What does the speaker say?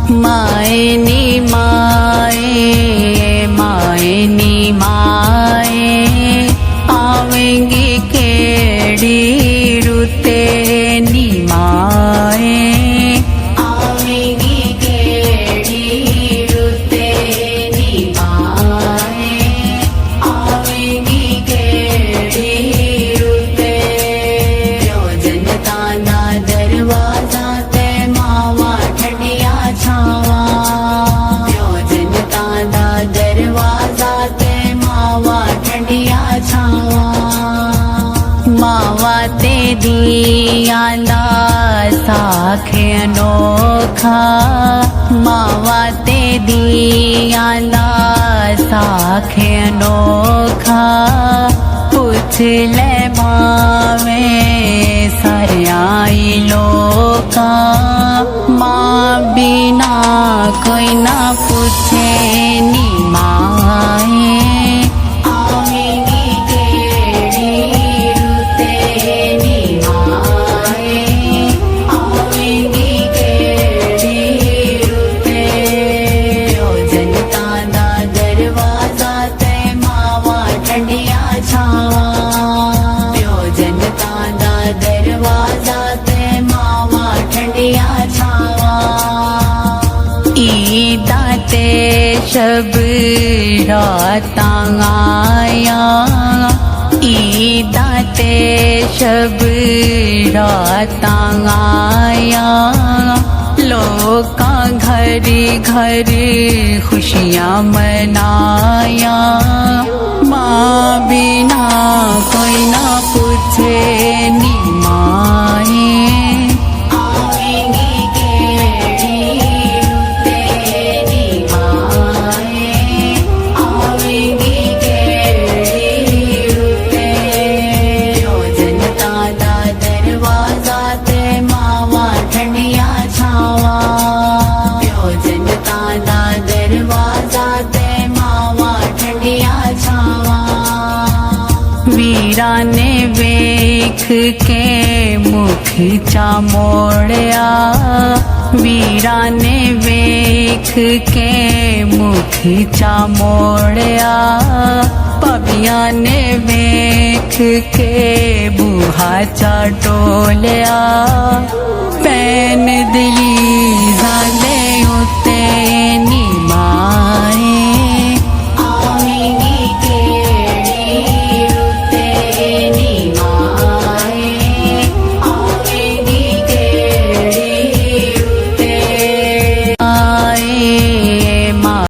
माए नी माए माए नी माए आवेंगी केड़ी रुते नी माए आवेंगी केड़ी रुते नी माए आवेंगी केड़ी रुते जनता ना दरवाजा ते मावा ठंडिया छावा जनता ना दरवाजा ते मावा ठंडिया छावा मावा ते दिया दा साखे अनोखा मावा ते दिया दा साखे अनोखा पूछ ले मावे सारे आई लोका माँ बिना कोई ना पूछे नी माए आवेंगी केड़ी रुते नी माए आवेंगी केड़ी रुते जनता दा दरवाजा ते मावा ठंडिया छावा जनता दा दरवाजा ते मावा ठंडिया छावा ईदा ते शब रातां आया ईदा ते शब रातां आया लोका घर घर खुशियां मनाया माँ बिना कोई ना पूछे नी माए आवेंगी केड़ी रुते नी माए आवेंगी केड़ी रुते जनता दा दरवाजा ते मावा ठंडिया छावा जनता दा दरवाजा ते मावा ठंडिया छावा वीरा ने वेख के मुख चा मोड़या वीरा ने वेख के मुख चा मोड़या पविया ने वेख के बूहा चा टोलिया पैन दिली जाले